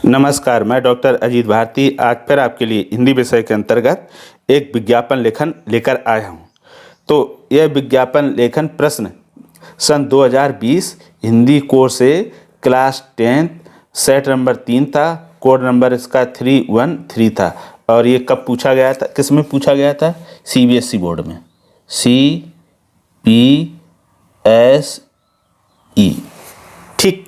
नमस्कार, मैं डॉक्टर अजीत भारती आज फिर आपके लिए हिंदी विषय के अंतर्गत एक विज्ञापन लेखन लेकर आया हूँ। तो यह विज्ञापन लेखन प्रश्न सन 2020 हिंदी कोर्स से क्लास 10 सेट नंबर 3 था। कोड नंबर इसका 313 था। और ये कब पूछा गया था, किस में पूछा गया था? CBSE बोर्ड में, CBSE। ठीक,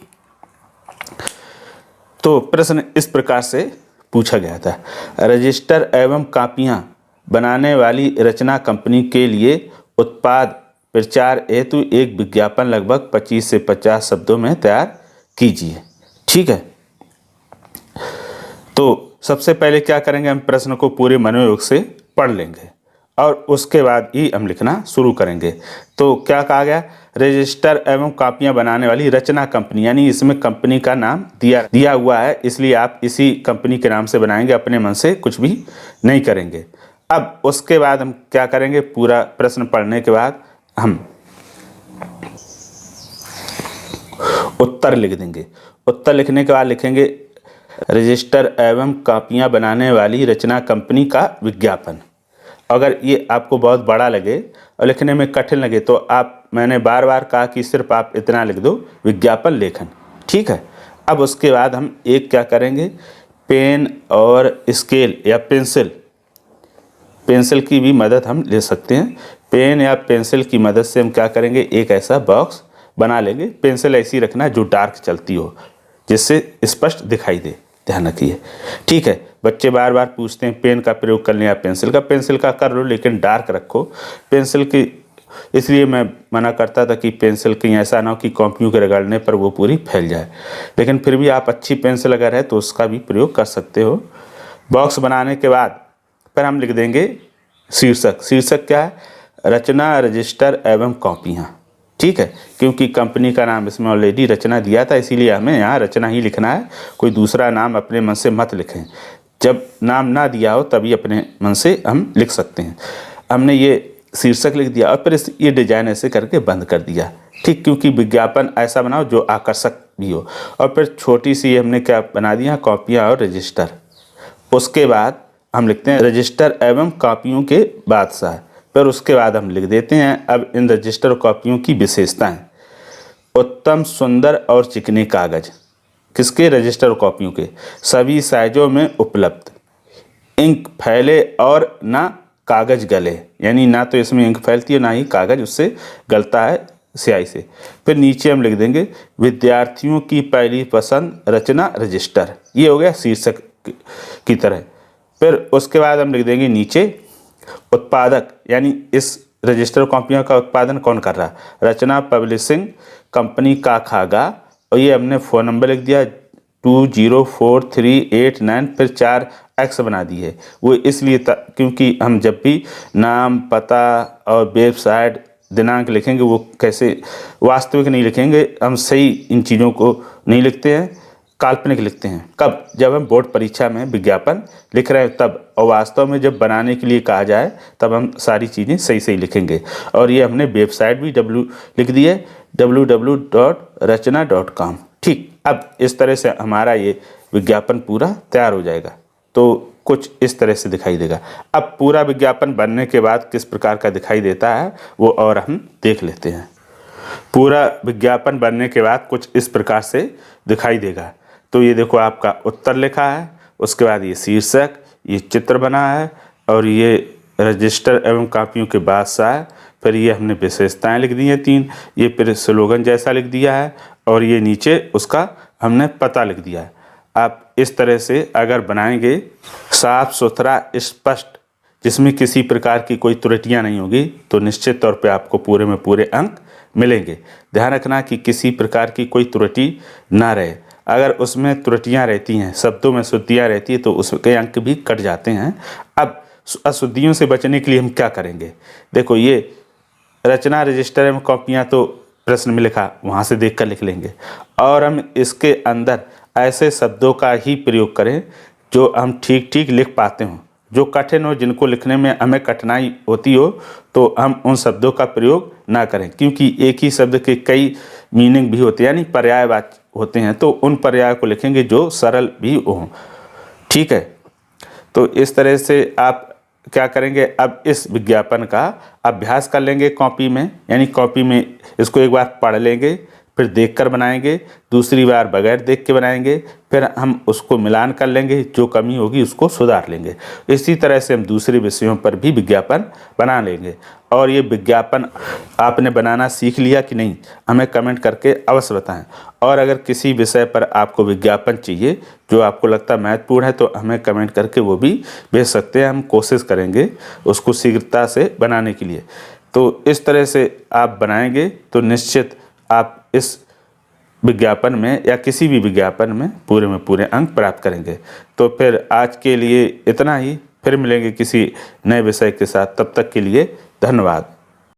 तो प्रश्न इस प्रकार से पूछा गया था। रजिस्टर एवं कापियां बनाने वाली रचना कंपनी के लिए उत्पाद प्रचार हेतु एक विज्ञापन लगभग 25 से 50 शब्दों में तैयार कीजिए। ठीक है, तो सबसे पहले क्या करेंगे, हम प्रश्न को पूरे मनोयोग से पढ़ लेंगे और उसके बाद ही हम लिखना शुरू करेंगे। तो क्या कहा गया? रजिस्टर एवं कापियां बनाने वाली रचना कंपनी, यानी इसमें कंपनी का नाम दिया हुआ है, इसलिए आप इसी कंपनी के नाम से बनाएंगे, अपने मन से कुछ भी नहीं करेंगे। अब उसके बाद हम क्या करेंगे, पूरा प्रश्न पढ़ने के बाद हम उत्तर लिख देंगे। उत्तर लिखने के बाद लिखेंगे रजिस्टर एवं कापियां बनाने वाली रचना कंपनी का विज्ञापन। अगर ये आपको बहुत बड़ा लगे और लिखने में कठिन लगे तो मैंने बार बार कहा कि सिर्फ आप इतना लिख दो, विज्ञापन लेखन। ठीक है, अब उसके बाद हम एक क्या करेंगे, पेन और स्केल या पेंसिल की भी मदद हम ले सकते हैं। पेन या पेंसिल की मदद से हम क्या करेंगे, एक ऐसा बॉक्स बना लेंगे। पेंसिल ऐसी रखना जो डार्क चलती हो, जिससे स्पष्ट दिखाई दे, ध्यान रखिए। ठीक है, बच्चे बार बार पूछते हैं पेन का प्रयोग कर लें या पेंसिल का कर लो, लेकिन डार्क रखो। पेंसिल की इसलिए मैं मना करता था कि पेंसिल कहीं ऐसा ना हो कि कॉपियों के रगड़ने पर वो पूरी फैल जाए, लेकिन फिर भी आप अच्छी पेंसिल अगर है तो उसका भी प्रयोग कर सकते हो। बॉक्स बनाने के बाद फिर हम लिख देंगे शीर्षक क्या है, रचना रजिस्टर एवं कॉपियाँ। ठीक है, क्योंकि कंपनी का नाम इसमें ऑलरेडी रचना दिया था, इसीलिए हमें यहाँ रचना ही लिखना है। कोई दूसरा नाम अपने मन से मत लिखें, जब नाम ना दिया हो तभी अपने मन से हम लिख सकते हैं। हमने ये शीर्षक लिख दिया और फिर ये डिजाइन ऐसे करके बंद कर दिया। ठीक, क्योंकि विज्ञापन ऐसा बनाओ जो आकर्षक भी हो। और फिर छोटी सी हमने क्या बना दिया, कॉपियाँ और रजिस्टर। उसके बाद हम लिखते हैं रजिस्टर एवं कॉपियों के बादशाह। फिर उसके बाद हम लिख देते हैं अब इन रजिस्टर कॉपियों की विशेषताएं। उत्तम, सुंदर और चिकने कागज। किसके? रजिस्टर कॉपियों के। सभी साइजों में उपलब्ध। इंक फैले और ना कागज गले, यानी ना तो इसमें इंक फैलती है ना ही कागज उससे गलता है स्याही से। फिर नीचे हम लिख देंगे विद्यार्थियों की पहली पसंद रचना रजिस्टर। ये हो गया शीर्षक की तरह। फिर उसके बाद हम लिख देंगे नीचे उत्पादक, यानी इस रजिस्टर कॉपियों का उत्पादन कौन कर रहा, रचना पब्लिशिंग कंपनी का खागा। और ये हमने फ़ोन नंबर लिख दिया 204389, फिर 4X बना दी है। वो इसलिए क्योंकि हम जब भी नाम, पता और वेबसाइट, दिनांक लिखेंगे वो कैसे वास्तविक नहीं लिखेंगे, हम सही इन चीज़ों को नहीं लिखते हैं, काल्पनिक लिखते हैं। कब? जब हम बोर्ड परीक्षा में विज्ञापन लिख रहे हैं तब, और वास्तव में जब बनाने के लिए कहा जाए तब हम सारी चीज़ें सही लिखेंगे। और ये हमने वेबसाइट भी लिख दी है www.rachana.com। ठीक, अब इस तरह से हमारा ये विज्ञापन पूरा तैयार हो जाएगा। तो कुछ इस तरह से दिखाई देगा। अब पूरा विज्ञापन बनने के बाद किस प्रकार का दिखाई देता है वो और हम देख लेते हैं। पूरा विज्ञापन बनने के बाद कुछ इस प्रकार से दिखाई देगा। तो ये देखो आपका उत्तर लिखा है, उसके बाद ये शीर्षक, ये चित्र बना है और ये रजिस्टर एवं कापियों के बादशाह। फिर ये हमने विशेषताएं लिख दी हैं 3, ये फिर स्लोगन जैसा लिख दिया है और ये नीचे उसका हमने पता लिख दिया है। आप इस तरह से अगर बनाएंगे साफ सुथरा स्पष्ट, जिसमें किसी प्रकार की कोई त्रुटियां नहीं होगी, तो निश्चित तौर पे आपको पूरे में पूरे अंक मिलेंगे। ध्यान रखना कि किसी प्रकार की कोई त्रुटि ना रहे। अगर उसमें त्रुटियां रहती हैं, शब्दों में शुद्धियाँ रहती है, तो उसके अंक भी कट जाते हैं। अब अशुद्धियों से बचने के लिए हम क्या करेंगे, देखो ये रचना रजिस्टर एवं कॉपियाँ तो प्रश्न में लिखा, वहाँ से देखकर लिख लेंगे। और हम इसके अंदर ऐसे शब्दों का ही प्रयोग करें जो हम ठीक लिख पाते हों, जो कठिन हो, जिनको लिखने में हमें कठिनाई होती हो, तो हम उन शब्दों का प्रयोग ना करें, क्योंकि एक ही शब्द के कई मीनिंग भी होते हैं, यानी पर्यायवाची होते हैं, तो उन पर्याय को लिखेंगे जो सरल भी हों। ठीक है, तो इस तरह से आप क्या करेंगे, अब इस विज्ञापन का अभ्यास कर लेंगे कॉपी में, यानी कॉपी में इसको एक बार पढ़ लेंगे, फिर देखकर बनाएंगे, दूसरी बार बगैर देख के बनाएंगे, फिर हम उसको मिलान कर लेंगे, जो कमी होगी उसको सुधार लेंगे। इसी तरह से हम दूसरे विषयों पर भी विज्ञापन बना लेंगे। और ये विज्ञापन आपने बनाना सीख लिया कि नहीं, हमें कमेंट करके अवश्य बताएं। और अगर किसी विषय पर आपको विज्ञापन चाहिए जो आपको लगता है महत्वपूर्ण है, तो हमें कमेंट करके वो भी भेज सकते हैं, हम कोशिश करेंगे उसको शीघ्रता से बनाने के लिए। तो इस तरह से आप बनाएंगे तो निश्चित आप इस विज्ञापन में या किसी भी विज्ञापन में पूरे अंक प्राप्त करेंगे। तो फिर आज के लिए इतना ही, फिर मिलेंगे किसी नए विषय के साथ, तब तक के लिए धन्यवाद।